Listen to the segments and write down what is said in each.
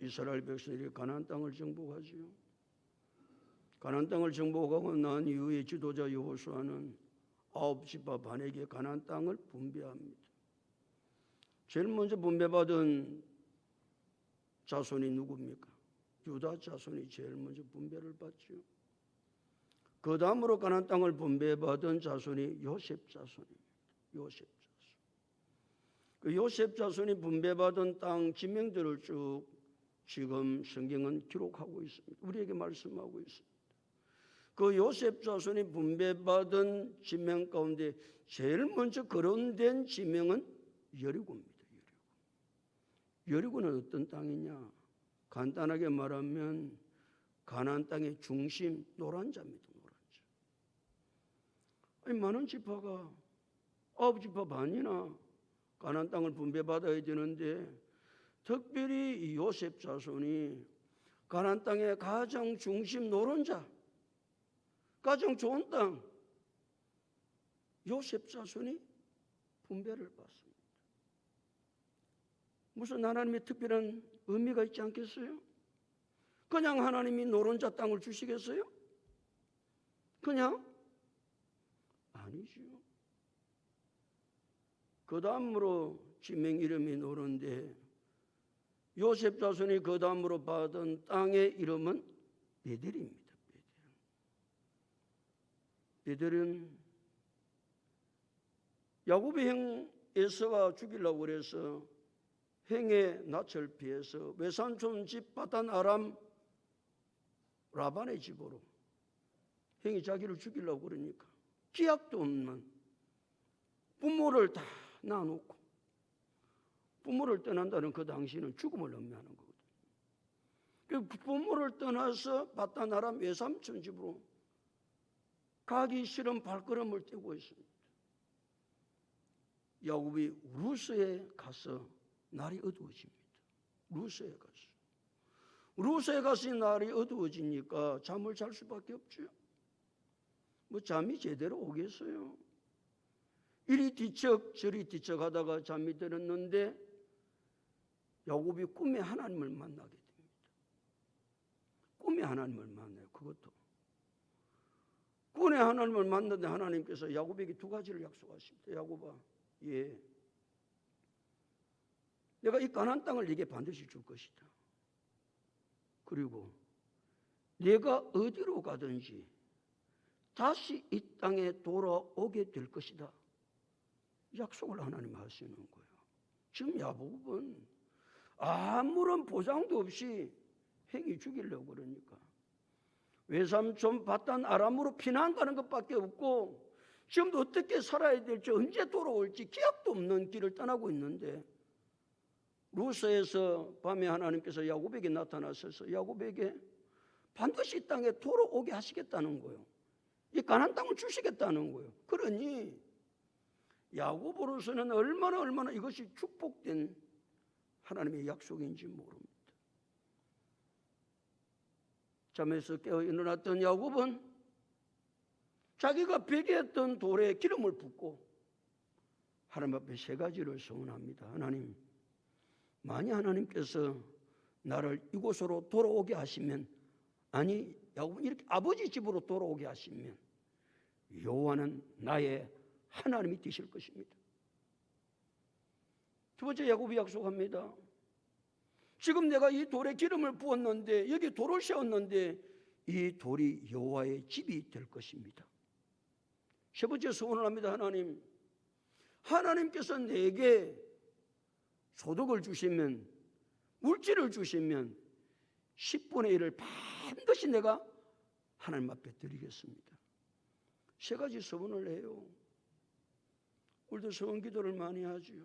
이스라엘 백성들이 가나안 땅을 정복하지요. 가나안 땅을 정복하고 난 이후에 지도자 여호수아는 9지파 반에게 가나안 땅을 분배합니다. 제일 먼저 분배받은 자손이 누굽니까? 유다 자손이 제일 먼저 분배를 받죠. 그 다음으로 가나안 땅을 분배받은 자손이 요셉 자손입니다. 요셉 자손. 그 요셉 자손이 분배받은 땅 지명들을 쭉 지금 성경은 기록하고 있습니다. 우리에게 말씀하고 있습니다. 그 요셉 자손이 분배받은 지명 가운데 제일 먼저 거론된 지명은 여리고입니다. 여리고는 어떤 땅이냐? 간단하게 말하면 가나안 땅의 중심 노란자입니다. 노란자. 아니 많은 지파가 9지파 반이나 가나안 땅을 분배받아야 되는데 특별히 이 요셉 자손이 가나안 땅의 가장 중심 노른자, 가장 좋은 땅 요셉 자손이 분배를 받습니다. 무슨 하나님의 특별한 의미가 있지 않겠어요? 그냥 하나님이 노른자 땅을 주시겠어요? 그냥? 아니죠. 그 다음으로 지명 이름이 노른데 요셉 자손이 그 다음으로 받은 땅의 이름은 베델입니다. 베델은 야곱의 형 에서가 죽이려고 그래서 형의 낯을 피해서 외삼촌 집 바단 아람 라반의 집으로 형이 자기를 죽이려고 그러니까 기약도 없는 부모를 다 놔놓고 부모를 떠난다는 그 당시는 죽음을 의미하는 거거든요. 그 부모를 떠나서 바단 아람 외삼촌 집으로 가기 싫은 발걸음을 떼고 있습니다. 야곱이 루스에 가서 날이 어두워집니다. 루스에 가서 날이 어두워지니까 잠을 잘 수밖에 없죠. 뭐 잠이 제대로 오겠어요. 이리 뒤척 저리 뒤척 하다가 잠이 들었는데 야곱이 꿈에 하나님을 만나게 됩니다. 꿈에 하나님을 만나요. 그것도 꿈에 하나님을 만났는데 하나님께서 야곱에게 두 가지를 약속하십니다. 야곱아, 예, 내가 이 가나안 땅을 네게 반드시 줄 것이다. 그리고 네가 어디로 가든지 다시 이 땅에 돌아오게 될 것이다. 약속을 하나님 하시는 거예요. 지금 야곱은 아무런 보장도 없이 형이 죽이려고 그러니까 외삼촌 바단 아람으로 피난 가는 것밖에 없고 지금도 어떻게 살아야 될지 언제 돌아올지 기약도 없는 길을 떠나고 있는데 루스에서 밤에 하나님께서 야곱에게 나타나셔서 야곱에게 반드시 이 땅에 돌아오게 하시겠다는 거예요. 이 가나안 땅을 주시겠다는 거예요. 그러니 야곱으로서는 얼마나 이것이 축복된 하나님의 약속인지 모릅니다. 잠에서 깨어 일어났던 야곱은 자기가 베개했던 돌에 기름을 붓고 하나님 앞에 세 가지를 소원합니다. 하나님, 만약 하나님께서 나를 이곳으로 돌아오게 하시면, 아니 야곱은 이렇게 아버지 집으로 돌아오게 하시면 여호와는 나의 하나님이 되실 것입니다. 두 번째 야곱이 약속합니다. 지금 내가 이 돌에 기름을 부었는데 여기 돌을 세웠는데 이 돌이 여호와의 집이 될 것입니다. 세 번째 소원을 합니다. 하나님, 하나님께서 내게 소득을 주시면, 물질을 주시면 10분의 1을 반드시 내가 하나님 앞에 드리겠습니다. 세 가지 소원을 해요. 우리도 소원 기도를 많이 하지요.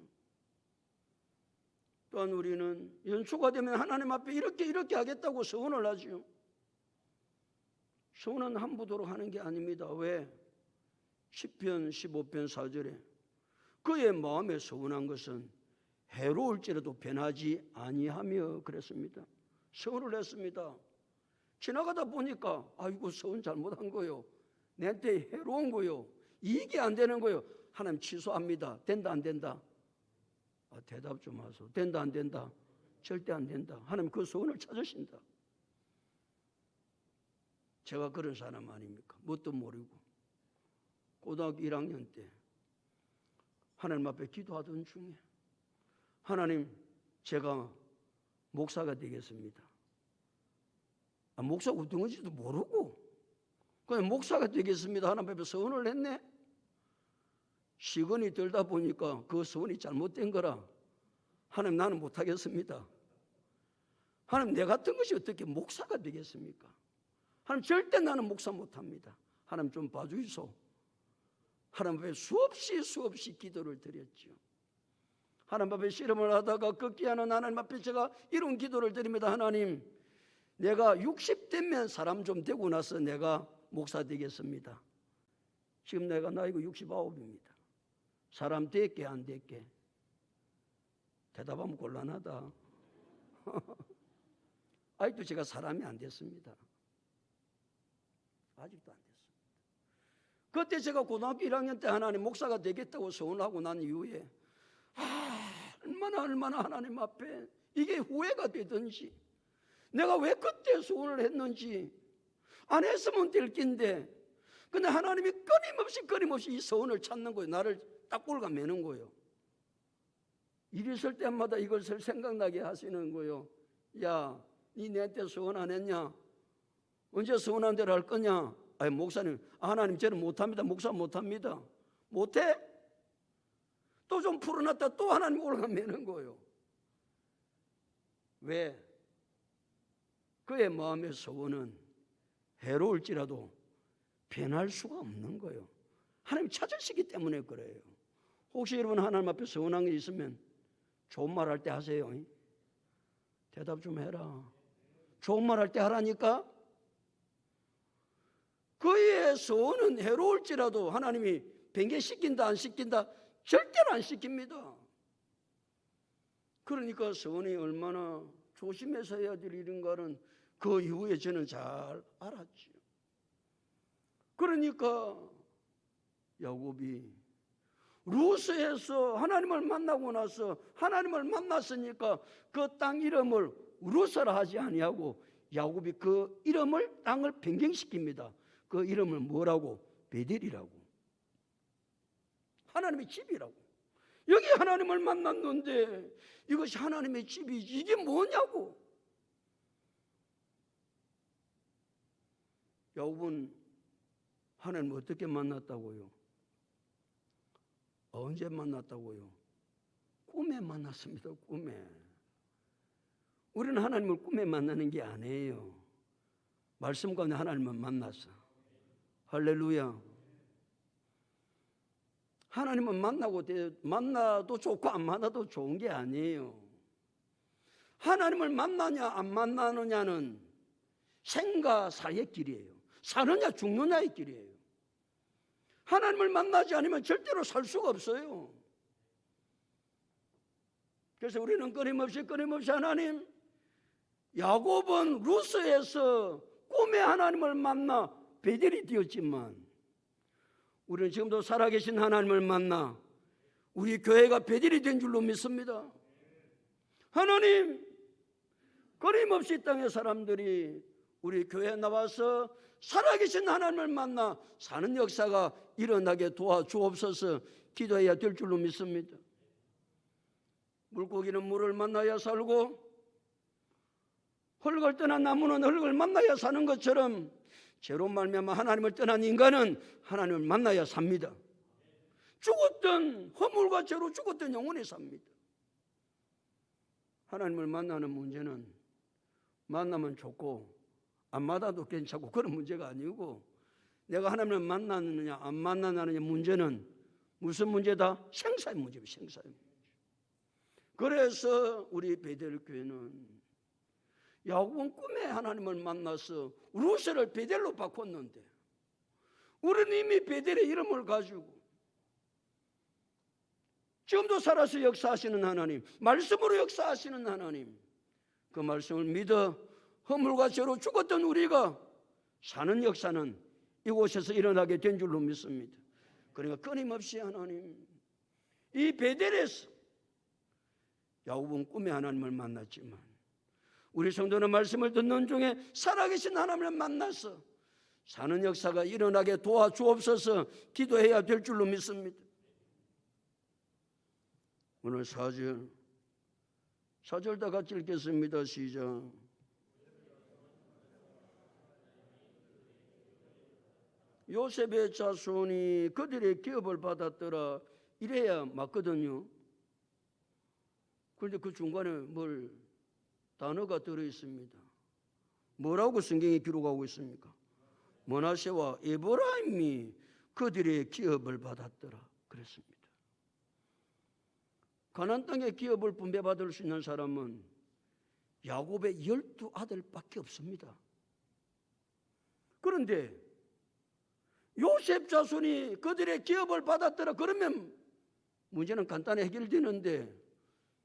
또한 우리는 연초가 되면 하나님 앞에 이렇게 하겠다고 소원을 하지요. 소원은 함부로 하는 게 아닙니다. 왜? 시편 15편 4절에 그의 마음에 소원한 것은 해로울지라도 변하지 아니하며 그랬습니다. 소원을 했습니다. 지나가다 보니까 아이고 소원 잘못한 거요. 내한테 해로운 거요. 이익이 안 되는 거요. 하나님 취소합니다. 된다 안 된다? 대답 좀 하소. 된다 안 된다? 절대 안 된다. 하나님 그 소원을 찾으신다. 제가 그런 사람 아닙니까? 뭣도 모르고 고등학교 1학년 때 하나님 앞에 기도하던 중에 하나님, 제가 목사가 되겠습니다. 목사가 어떤 건지도 모르고 그냥 목사가 되겠습니다. 하나님 앞에 서원을 했네. 시간이 들다 보니까 그 서원이 잘못된 거라 하나님, 나는 못하겠습니다. 하나님, 내 같은 것이 어떻게 목사가 되겠습니까? 하나님, 절대 나는 목사 못합니다. 하나님 좀 봐주이소. 하나님 앞에 수없이 기도를 드렸죠. 하나님 앞에 씨름을 하다가 극기하는 하나님 앞에 제가 이런 기도를 드립니다. 하나님, 내가 60대면 사람 좀 되고 나서 내가 목사 되겠습니다. 지금 내가 나이가 69입니다. 사람 될게 안 될게? 대답하면 곤란하다. 아직도 제가 사람이 안 됐습니다. 아직도 안 됐습니다. 그때 제가 고등학교 1학년 때 하나님 목사가 되겠다고 소원하고 난 이후에 얼마나 하나님 앞에 이게 후회가 되든지 내가 왜 그때 소원을 했는지 안 했으면 될 낀데 근데 하나님이 끊임없이 이 소원을 찾는 거예요. 나를 딱 골가 매는 거예요. 일 있을 때마다 이것을 생각나게 하시는 거예요. 야, 니 내한테 소원 안 했냐? 언제 소원한 대로 할 거냐? 아니, 목사님, 하나님 저는 못합니다. 목사 못합니다. 못해? 또 좀 풀어놨다 또 하나님 올가 매는 거예요. 왜? 그의 마음의 소원은 해로울지라도 변할 수가 없는 거예요. 하나님 찾으시기 때문에 그래요. 혹시 여러분 하나님 앞에 서운한 게 있으면 좋은 말 할 때 하세요. 대답 좀 해라. 좋은 말 할 때 하라니까. 그의 소원은 해로울지라도 하나님이 변개시킨다 안 시킨다? 절대로 안 시킵니다. 그러니까 소원이 얼마나 조심해서 해야 될 일인가는 그 이후에 저는 잘 알았죠. 그러니까 야곱이 루스에서 하나님을 만나고 나서 하나님을 만났으니까 그 땅 이름을 루스라 하지 아니하고 야곱이 그 이름을 땅을 변경시킵니다. 그 이름을 뭐라고? 베델이라고. 하나님의 집이라고. 여기 하나님을 만났는데 이것이 하나님의 집이지 이게 뭐냐고. 야곱은 하나님을 어떻게 만났다고요? 언제 만났다고요? 꿈에 만났습니다. 꿈에. 우리는 하나님을 꿈에 만나는 게 아니에요. 말씀 가운데 하나님을 만났어. 할렐루야. 하나님은 만나도 좋고 안 만나도 좋은 게 아니에요. 하나님을 만나냐 안 만나느냐는 생과 사의 길이에요. 사느냐 죽느냐의 길이에요. 하나님을 만나지 않으면 절대로 살 수가 없어요. 그래서 우리는 끊임없이 하나님, 야곱은 루스에서 꿈에 하나님을 만나 베델이 되었지만 우리는 지금도 살아계신 하나님을 만나 우리 교회가 베델이 된 줄로 믿습니다. 하나님, 끊임없이 땅의 사람들이 우리 교회에 나와서 살아계신 하나님을 만나 사는 역사가 일어나게 도와주옵소서. 기도해야 될 줄로 믿습니다. 물고기는 물을 만나야 살고 흙을 떠난 나무는 흙을 만나야 사는 것처럼 죄로 말미암아 하나님을 떠난 인간은 하나님을 만나야 삽니다. 죽었던 허물과 죄로 죽었던 영혼이 삽니다. 하나님을 만나는 문제는 만나면 좋고 안 만나도 괜찮고 그런 문제가 아니고 내가 하나님을 만나느냐 안 만나느냐 문제는 무슨 문제다? 생사의 문제입니다. 생사의 문제. 그래서 우리 베델 교회는 야곱은 꿈에 하나님을 만나서 루스를 베델로 바꿨는데 우리는 이미 베델의 이름을 가지고 지금도 살아서 역사하시는 하나님, 말씀으로 역사하시는 하나님, 그 말씀을 믿어 허물과 죄로 죽었던 우리가 사는 역사는 이곳에서 일어나게 된 줄로 믿습니다. 그러니까 끊임없이 하나님, 이 베델에서 야곱은 꿈에 하나님을 만났지만 우리 성도는 말씀을 듣는 중에 살아계신 하나님을 만나서 사는 역사가 일어나게 도와주옵소서 기도해야 될 줄로 믿습니다. 오늘 4절 다 같이 읽겠습니다. 시작. 요셉의 자손이 그들의 기업을 받았더라. 이래야 맞거든요. 그런데 그 중간에 단어가 들어있습니다. 뭐라고 성경이 기록하고 있습니까? 므낫세와 에브라임이 그들의 기업을 받았더라 그랬습니다. 가나안 땅의 기업을 분배받을 수 있는 사람은 야곱의 12아들밖에 없습니다. 그런데 요셉 자손이 그들의 기업을 받았더라 그러면 문제는 간단히 해결되는데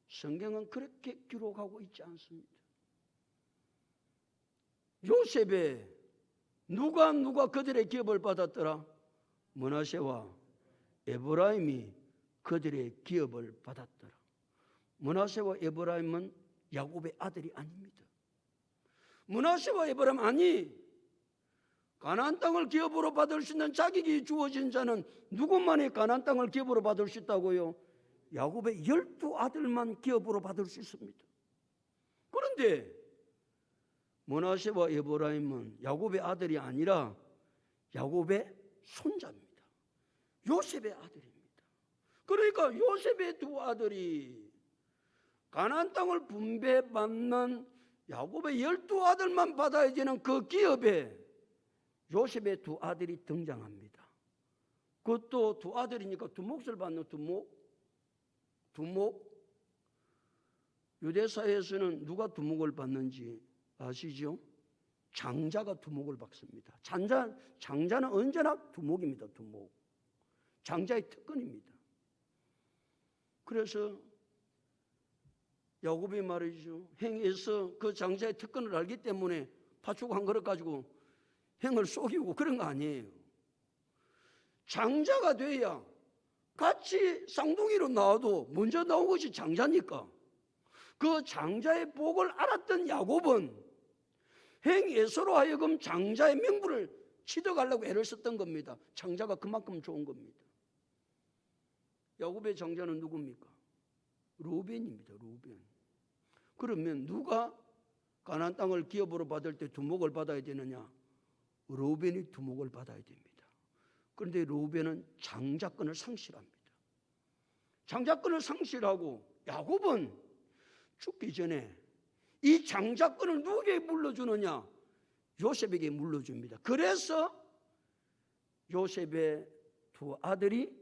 성경은 그렇게 기록하고 있지 않습니다. 요셉의 누가 그들의 기업을 받았더라? 므낫세와 에브라임이 그들의 기업을 받았더라. 므낫세와 에브라임은 야곱의 아들이 아닙니다. 므낫세와 에브라임 아니 가나안 땅을 기업으로 받을 수 있는 자격이 주어진 자는 누구만이 가나안 땅을 기업으로 받을 수 있다고요? 야곱의 12아들만 기업으로 받을 수 있습니다. 그런데 므낫세와 에브라임은 야곱의 아들이 아니라 야곱의 손자입니다. 요셉의 아들입니다. 그러니까 요셉의 두 아들이 가나안 땅을 분배받는 야곱의 12아들만 받아야 되는 그 기업에 요셉의 두 아들이 등장합니다. 그것도 두 아들이니까 두 몫을 받는 두목. 유대사회에서는 누가 두목을 받는지 아시죠? 장자가 두목을 받습니다. 장자는 언제나 두목입니다. 두목. 장자의 특권입니다. 그래서 야곱이 말이죠. 행에서 그 장자의 특권을 알기 때문에 팥죽 한 그릇 가지고 행을 속이고 그런 거 아니에요. 장자가 돼야 같이 쌍둥이로 나와도 먼저 나온 것이 장자니까 그 장자의 복을 알았던 야곱은 행에서로 하여금 장자의 명분을 취득하려고 애를 썼던 겁니다. 장자가 그만큼 좋은 겁니다. 야곱의 장자는 누굽니까? 루벤입니다. 루벤. 그러면 누가 가나안 땅을 기업으로 받을 때 두목을 받아야 되느냐? 루벤이 두목을 받아야 됩니다. 그런데 루벤은 장자권을 상실합니다. 장자권을 상실하고 야곱은 죽기 전에 이 장자권을 누구에게 물려주느냐? 요셉에게 물려줍니다. 그래서 요셉의 두 아들이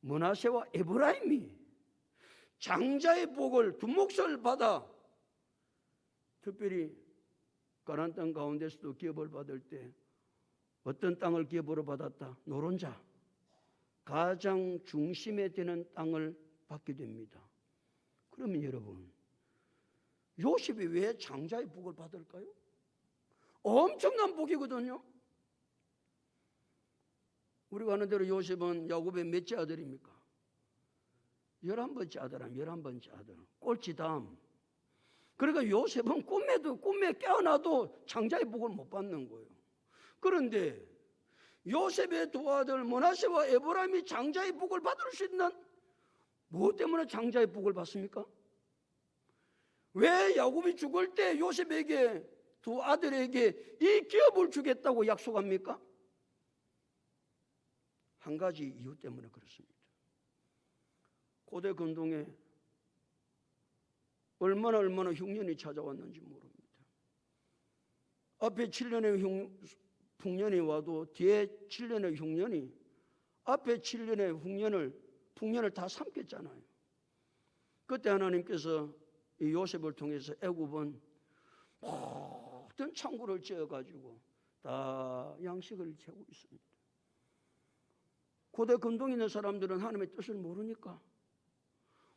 므낫세와 에브라임이 장자의 복을 두 몫을 받아 특별히 가나안 땅 가운데서도 기업을 받을 때 어떤 땅을 기업으로 받았다? 노른자, 가장 중심에 되는 땅을 받게 됩니다. 그러면 여러분, 요셉이 왜 장자의 복을 받을까요? 엄청난 복이거든요. 우리가 아는 대로 요셉은 야곱의 몇째 아들입니까? 11번째 아들, 11번째 아들. 꼴찌담. 그러니까 요셉은 꿈에 깨어나도 장자의 복을 못 받는 거예요. 그런데 요셉의 두 아들 므낫세와 에브라임이 장자의 복을 받을 수 있는 무엇 때문에 장자의 복을 받습니까? 왜 야곱이 죽을 때 요셉에게 두 아들에게 이 기업을 주겠다고 약속합니까? 한 가지 이유 때문에 그렇습니다. 고대 근동에 얼마나 흉년이 찾아왔는지 모릅니다. 앞에 7년의 풍년이 와도 뒤에 7년의 흉년이 앞에 7년의 풍년을 다 삼켰잖아요. 그때 하나님께서 이 요셉을 통해서 애굽은 모든 창고를 지어가지고 다 양식을 채우고 있습니다. 고대 근동에 있는 사람들은 하나님의 뜻을 모르니까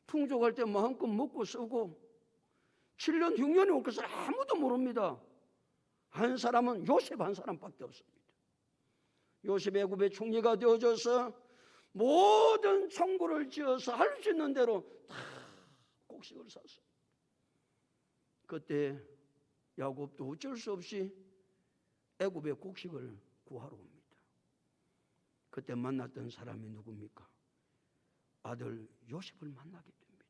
풍족할 때 마음껏 먹고 쓰고 7년 흉년이 올 것을 아무도 모릅니다. 한 사람은 요셉 한 사람밖에 없습니다. 요셉 애굽의 총리가 되어져서 모든 창고를 지어서 할 수 있는 대로 다 곡식을 샀어. 그때 야곱도 어쩔 수 없이 애굽의 곡식을 구하러 옵니다. 그때 만났던 사람이 누굽니까? 아들 요셉을 만나게 됩니다.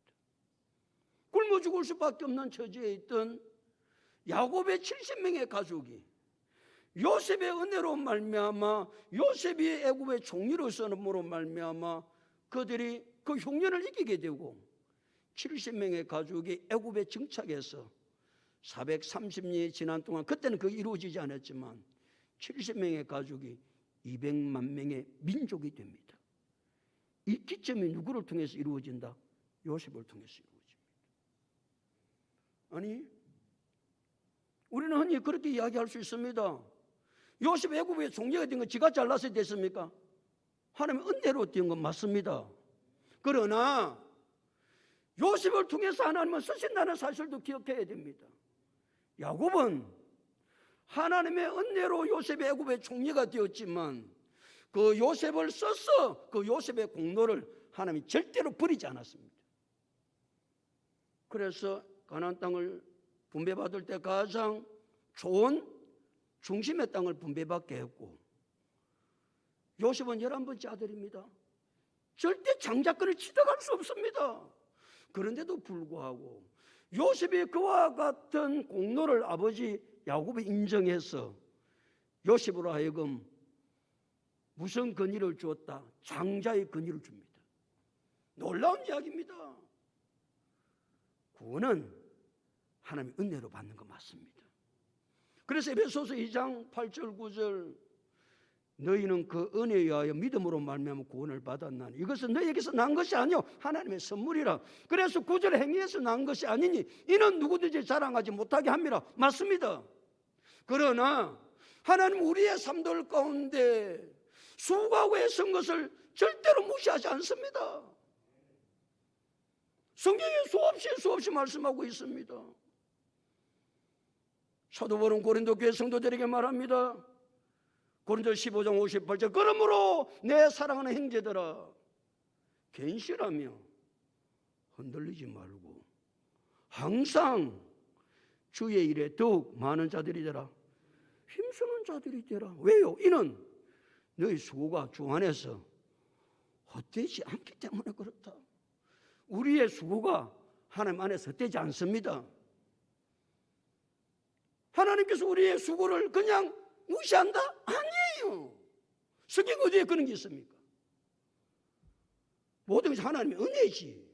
굶어 죽을 수밖에 없는 처지에 있던 야곱의 70명의 가족이 요셉의 은혜로 말미암아, 요셉이 애굽의 종리로서로 말미암아 그들이 그 흉년을 이기게 되고 70명의 가족이 애굽에 정착해서 430년이 지난 동안, 그때는 그게 이루어지지 않았지만 70명의 가족이 200만 명의 민족이 됩니다. 이 기점이 누구를 통해서 이루어진다? 요셉을 통해서 이루어집니다. 아니, 우리는 흔히 그렇게 이야기할 수 있습니다. 요셉 애굽의 종려가 된 건 지가 잘나서 됐습니까? 하나님의 은혜로 된 건 맞습니다. 그러나 요셉을 통해서 하나님은 쓰신다는 사실도 기억해야 됩니다. 야곱은 하나님의 은혜로 요셉의 애굽의 총리가 되었지만 그 요셉을 써서 그 요셉의 공로를 하나님이 절대로 버리지 않았습니다. 그래서 가나안 땅을 분배받을 때 가장 좋은 중심의 땅을 분배받게 했고, 요셉은 11번째 아들입니다. 절대 장자권을 취득할 수 없습니다. 그런데도 불구하고 요셉이 그와 같은 공로를 아버지 야곱이 인정해서 요셉으로 하여금 무슨 권위를 주었다? 장자의 권위를 줍니다. 놀라운 이야기입니다. 구원은 하나님의 은혜로 받는 거 맞습니다. 그래서 에베소서 2장 8절 9절 너희는 그 은혜에 의하여 믿음으로 말미암아 구원을 받았나니 이것은 너희에게서 난 것이 아니요 하나님의 선물이라. 그래서 9절 행위에서 난 것이 아니니 이는 누구든지 자랑하지 못하게 합니다. 맞습니다. 그러나 하나님 우리의 삶들 가운데 수고하고 애쓴 것을 절대로 무시하지 않습니다. 성경에 수없이 말씀하고 있습니다. 사도 바울은 고린도 교회 성도들에게 말합니다. 고린도 15장 58절 그러므로 내 사랑하는 형제들아 견실하며 흔들리지 말고 항상 주의 일에 더욱 많은 자들이 되라. 힘쓰는 자들이 되라. 왜요? 이는 너희 수고가 주 안에서 헛되지 않기 때문에 그렇다. 우리의 수고가 하나님 안에서 헛되지 않습니다. 하나님께서 우리의 수고를 그냥 무시한다? 아니에요. 성경 어디에 그런 게 있습니까? 모든 것이 하나님의 은혜지.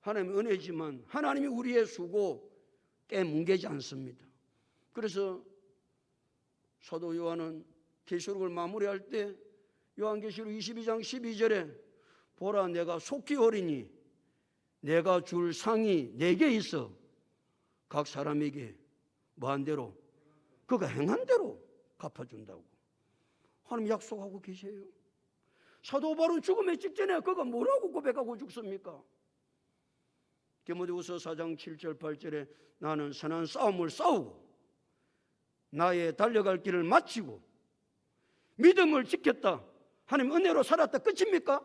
하나님의 은혜지만 하나님이 우리의 수고 깨뭉개지 않습니다. 그래서 사도 요한은 계시록을 마무리할 때 요한계시록 22장 12절에 보라 내가 속히 오리니 내가 줄 상이 내게 있어 각 사람에게 뭐한 대로 그가 행한 대로 갚아준다고 하나님 약속하고 계세요. 사도 바울은 죽음의 직전에 그가 뭐라고 고백하고 죽습니까? 디모데후서 4장 7절 8절에 나는 선한 싸움을 싸우고 나의 달려갈 길을 마치고 믿음을 지켰다. 하나님 은혜로 살았다. 끝입니까?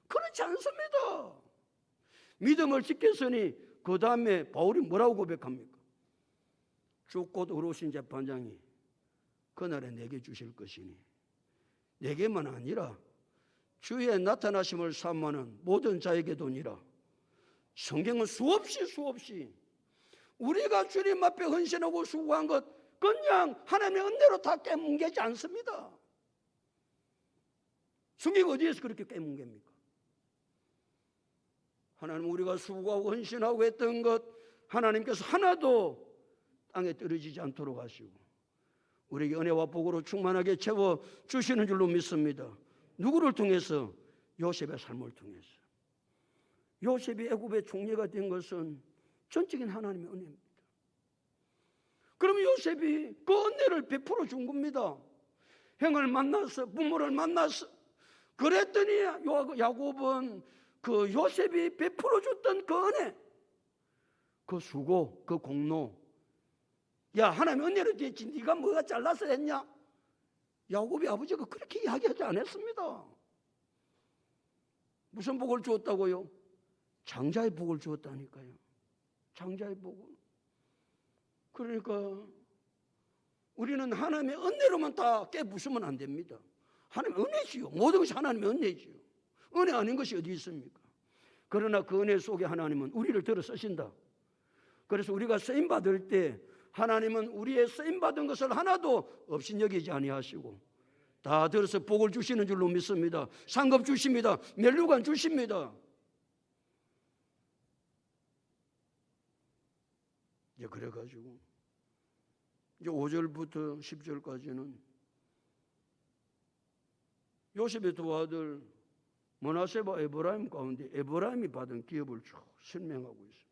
그렇지 않습니다. 믿음을 지켰으니 그 다음에 바울이 뭐라고 고백합니까? 주 곧 의로우신 재판장이 그날에 내게 주실 것이니 내게만 아니라 주의 나타나심을 사모하는 모든 자에게도니라. 성경은 수없이 우리가 주님 앞에 헌신하고 수고한 것 그냥 하나님의 은혜로 다 깨뭉개지 않습니다. 성경 어디에서 그렇게 깨뭉갭니까? 하나님 우리가 수고하고 헌신하고 했던 것 하나님께서 하나도 땅에 떨어지지 않도록 하시고 우리에게 은혜와 복으로 충만하게 채워주시는 줄로 믿습니다. 누구를 통해서? 요셉의 삶을 통해서. 요셉이 애굽의 총리가 된 것은 전적인 하나님의 은혜입니다. 그럼 요셉이 그 은혜를 베풀어 준 겁니다. 형을 만나서 부모를 만나서 그랬더니 야곱은 그 요셉이 베풀어 줬던 그 은혜 그 수고 그 공로 야 하나님 은혜로 됐지 네가 뭐가 잘나서 했냐? 야곱이 아버지가 그렇게 이야기하지 않았습니다. 무슨 복을 주었다고요? 장자의 복을 주었다니까요. 장자의 복을. 그러니까 우리는 하나님의 은혜로만 다 깨부수면 안 됩니다. 하나님의 은혜지요. 모든 것이 하나님의 은혜지요. 은혜 아닌 것이 어디 있습니까? 그러나 그 은혜 속에 하나님은 우리를 들어 쓰신다. 그래서 우리가 쓰임 받을 때 하나님은 우리의 쓰임 받은 것을 하나도 없인 여기지 아니하시고 다 들어서 복을 주시는 줄로 믿습니다. 상급 주십니다. 멸류관 주십니다. 이제 그래가지고 이제 5절부터 10절까지는 요셉의 두 아들 므낫세와 에브라임 가운데 에브라임이 받은 기업을 쭉 설명하고 있습니다.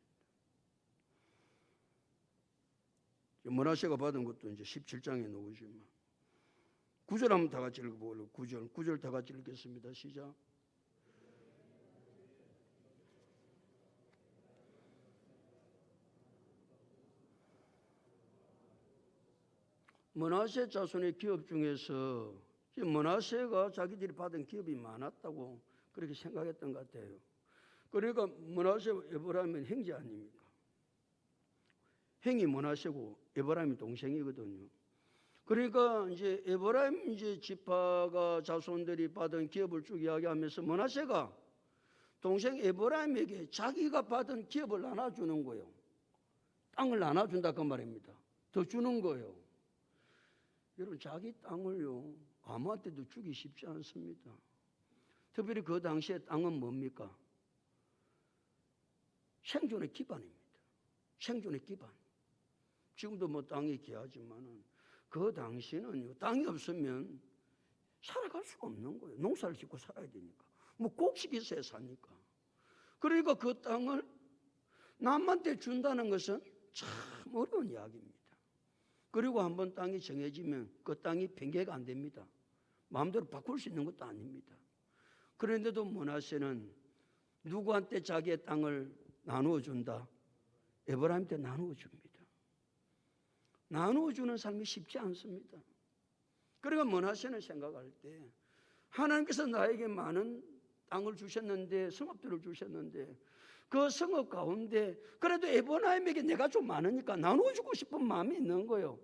므낫세가 받은 것도 이제 17장에 나오지만 9절 한번 다 같이 읽어보려고 9절 다 같이 읽겠습니다. 시작. 므낫세 자손의 기업 중에서 므낫세가 자기들이 받은 기업이 많았다고 그렇게 생각했던 것 같아요. 그러니까 므낫세와 에브라임은 형제 아닙니까? 형이 므낫세고 에브라임이 동생이거든요. 그러니까 이제 에브라임 이제 지파가 자손들이 받은 기업을 쭉 이야기하면서 므낫세가 동생 에브라임에게 자기가 받은 기업을 나눠주는 거예요. 땅을 나눠준다 그 말입니다. 더 주는 거예요. 여러분 자기 땅을요 아무한테도 주기 쉽지 않습니다. 특별히 그 당시에 땅은 뭡니까? 생존의 기반입니다. 생존의 기반. 지금도 뭐 땅이 귀하지만은 그 당시는 땅이 없으면 살아갈 수가 없는 거예요. 농사를 짓고 살아야 되니까. 뭐 곡식이 있어야 사니까. 그러니까 그 땅을 남한테 준다는 것은 참 어려운 이야기입니다. 그리고 한번 땅이 정해지면 그 땅이 변개가 안 됩니다. 마음대로 바꿀 수 있는 것도 아닙니다. 그런데도 므낫세는 누구한테 자기의 땅을 나누어 준다? 에브라임한테 나누어 줍니다. 나누어 주는 삶이 쉽지 않습니다. 그러니까 므낫세는 생각할 때 하나님께서 나에게 많은 땅을 주셨는데 성읍들을 주셨는데 그 성읍 가운데 그래도 에브라임에게 내가 좀 많으니까 나누어주고 싶은 마음이 있는 거예요.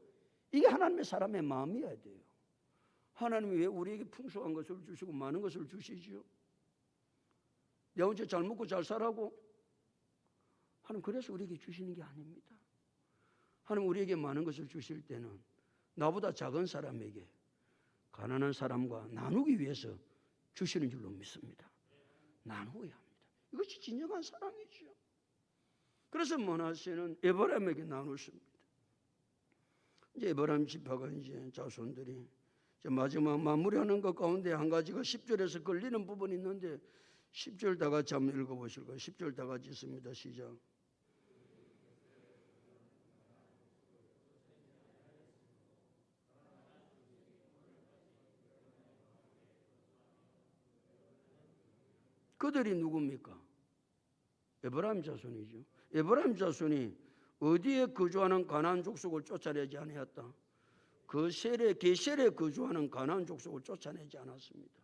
이게 하나님의 사람의 마음이어야 돼요. 하나님이 왜 우리에게 풍성한 것을 주시고 많은 것을 주시지요? 내 혼자 잘 먹고 잘 살라고? 하나님 그래서 우리에게 주시는 게 아닙니다. 하나님 우리에게 많은 것을 주실 때는 나보다 작은 사람에게 가난한 사람과 나누기 위해서 주시는 줄로 믿습니다. 나누어야 합니다. 이것이 진정한 사랑이죠. 그래서 므낫세는 에브라임에게 나눴습니다. 이제 에브라임 지파가 이제 자손들이 이제 마지막 마무리하는 것 가운데 한 가지가 10절에서 걸리는 부분이 있는데 10절 다 같이 한번 읽어보실까요? 10절 다 같이 있습니다. 시작. 그들이 누굽니까? 에브라임 자손이죠. 에브라임 자손이 어디에 거주하는 가나안 족속을 쫓아내지 아니었다. 그 게셀에 거주하는 가나안 족속을 쫓아내지 않았습니다.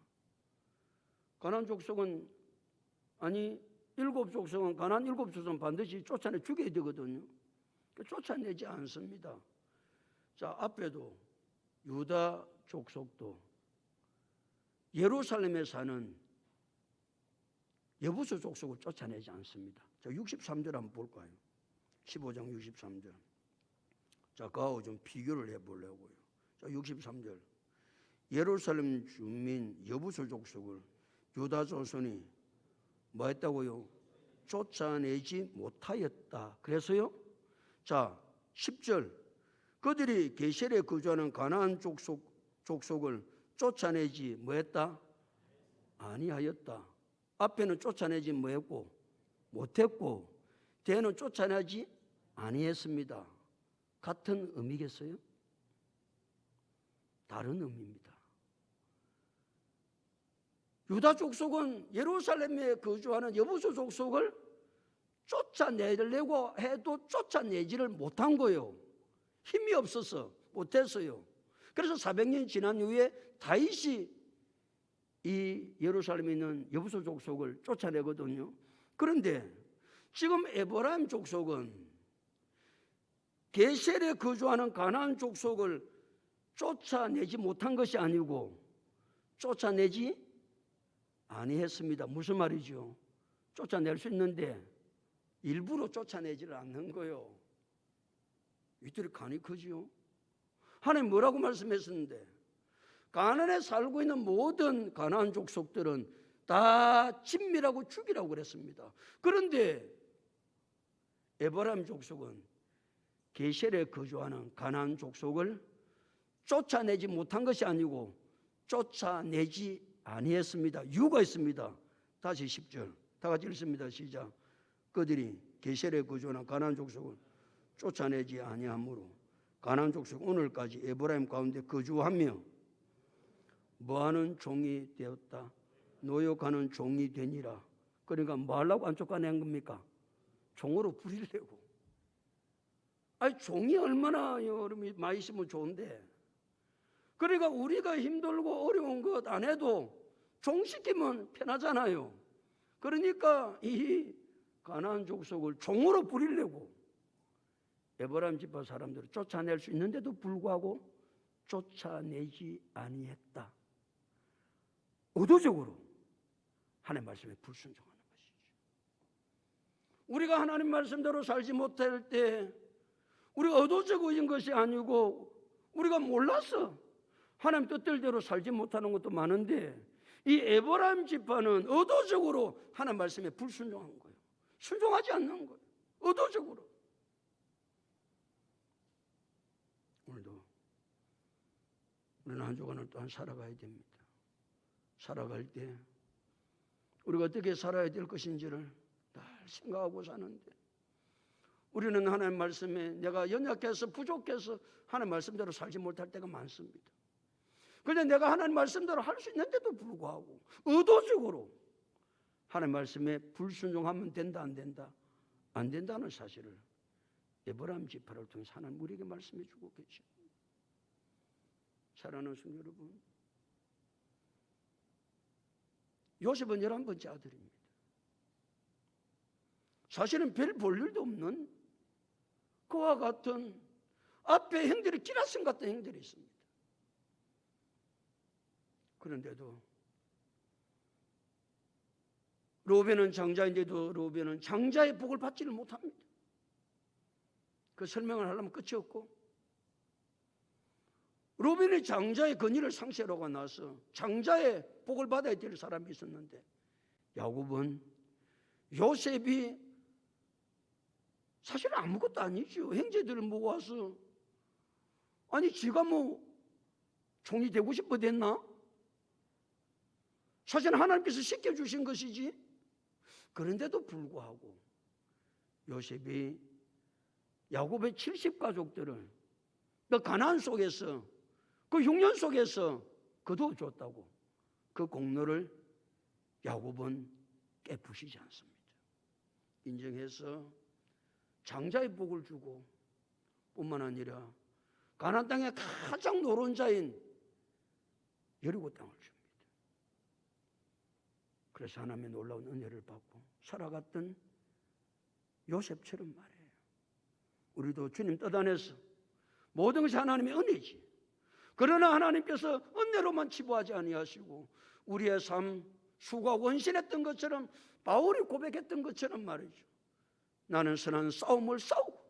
가나안 족속은 일곱 족속은 가나안 일곱 족속은 반드시 쫓아내 죽여야 되거든요. 쫓아내지 않습니다. 자, 앞에도 유다 족속도 예루살렘에 사는 여부수 족속을 쫓아내지 않습니다. 자, 63절 한번 볼까요? 15장 63절. 자, 그하고 좀 비교를 해보려고요. 자, 63절. 예루살렘 주민 여부수 족속을 유다 조선이 뭐 했다고요? 쫓아내지 못하였다. 그래서요? 자, 10절. 그들이 게셀에 거주하는 가나안 족속을 쫓아내지 뭐 했다? 아니하였다. 앞에는 쫓아내지 뭐했고 못했고 뒤에는 쫓아내지 아니했습니다. 같은 의미겠어요? 다른 의미입니다. 유다 족속은 예루살렘에 거주하는 여부수 족속을 쫓아내려고 해도 쫓아내지를 못한 거예요. 힘이 없어서 못했어요. 그래서 400년 지난 후에 다윗이 이 예루살렘에 있는 여부수 족속을 쫓아내거든요. 그런데 지금 에브라임 족속은 게셀에 거주하는 가나안 족속을 쫓아내지 못한 것이 아니고 쫓아내지 아니했습니다. 무슨 말이죠? 쫓아낼 수 있는데 일부러 쫓아내지를 않는 거예요. 이들이 간이 크지요. 하나님 뭐라고 말씀했었는데 가나안에 살고 있는 모든 가나안 족속들은 다 진멸하고 죽이라고 그랬습니다. 그런데 에브라임 족속은 게셀에 거주하는 가나안 족속을 쫓아내지 못한 것이 아니고 쫓아내지 아니했습니다. 이유가 있습니다. 다시 10절 다 같이 읽습니다. 시작. 그들이 게셀에 거주하는 가나안 족속을 쫓아내지 아니하므로 가나안 족속 오늘까지 에브라임 가운데 거주하며 뭐하는 종이 되었다. 노역하는 종이 되니라. 그러니까 뭐 하려고 안 쫓아낸 겁니까? 종으로 부리려고. 아니 종이 얼마나 여러분이 많이 있으면 좋은데, 그러니까 우리가 힘들고 어려운 것 안 해도 종 시키면 편하잖아요. 그러니까 이 가나안 족속을 종으로 부리려고 에브라임 지파 사람들을 쫓아낼 수 있는데도 불구하고 쫓아내지 아니했다. 의도적으로 하나님 말씀에 불순종하는 것이죠. 우리가 하나님 말씀대로 살지 못할 때 우리가 의도적인 것이 아니고 우리가 몰라서 하나님 뜻대로 살지 못하는 것도 많은데, 이 에브라임 지파는 의도적으로 하나님 말씀에 불순종한 거예요. 순종하지 않는 거예요. 의도적으로. 오늘도 우리는 한 주간을 또한 살아가야 됩니다. 살아갈 때 우리가 어떻게 살아야 될 것인지를 늘 생각하고 사는데, 우리는 하나님 말씀에 내가 연약해서 부족해서 하나님 말씀대로 살지 못할 때가 많습니다. 그런데 내가 하나님 말씀대로 할 수 있는데도 불구하고 의도적으로 하나님 말씀에 불순종하면 된다 안 된다? 안 된다는 사실을 에브라임 지파를 통해서 하나님 우리에게 말씀해 주고 계십니다. 사랑하는 성도 여러분, 요셉은 11번째 아들입니다. 사실은 별 볼 일도 없는 그와 같은 앞에 형들이 기라성 같은 형들이 있습니다. 그런데도 로벤은 장자인데도 로벤은 장자의 복을 받지를 못합니다. 그 설명을 하려면 끝이 없고, 로벤이 장자의 권위를 상실하고 나서 장자의 복을 받아야 될 사람이 있었는데, 야곱은 요셉이 사실 아무것도 아니죠. 형제들을 모아서 아니 지가 뭐 종이 되고 싶어 됐나? 사실 하나님께서 시켜주신 것이지. 그런데도 불구하고 요셉이 야곱의 70가족들을 그 가나안 속에서 그 흉년 속에서 거두어줬다고 그 공로를 야곱은 깨부시지 않습니다. 인정해서 장자의 복을 주고 뿐만 아니라 가나안 땅의 가장 노론자인 여리고 땅을 줍니다. 그래서 하나님의 놀라운 은혜를 받고 살아갔던 요셉처럼 말해요. 우리도 주님 뜻 안에서 모든 것이 하나님의 은혜지. 그러나 하나님께서 은혜로만 치부하지 아니하시고 우리의 삶 수고와 원신했던 것처럼 바울이 고백했던 것처럼 말이죠. 나는 선한 싸움을 싸우고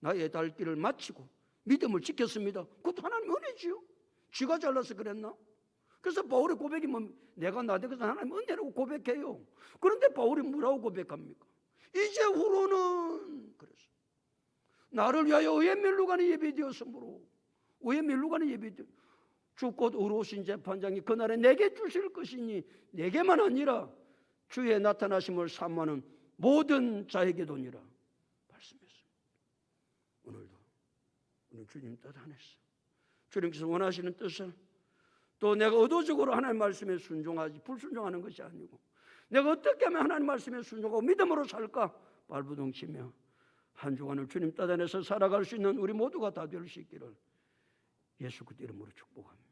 나의 달 길을 마치고 믿음을 지켰습니다. 그것도 하나님의 은혜지요. 쥐가 잘나서 그랬나? 그래서 바울의 고백이 뭐 내가 나대고서 하나님 은혜라고 고백해요. 그런데 바울이 뭐라고 고백합니까? 이제 후로는 그래서 나를 위하여 의의 멸류관이 예비되었으므로 의의 멸류관이 예비되어 주 곧 의로우신 재판장이 그날에 내게 주실 것이니 내게만 아니라 주의 나타나심을 사모하는 모든 자에게도니라 말씀했습니다. 오늘도 오늘 주님 뜻 안에서 주님께서 원하시는 뜻을 또 내가 의도적으로 하나님 말씀에 순종하지 불순종하는 것이 아니고 내가 어떻게 하면 하나님 말씀에 순종하고 믿음으로 살까 발부둥치며 한 주간을 주님 뜻 안에서 살아갈 수 있는 우리 모두가 다 될 수 있기를 예수 그리스도 이름으로 축복합니다.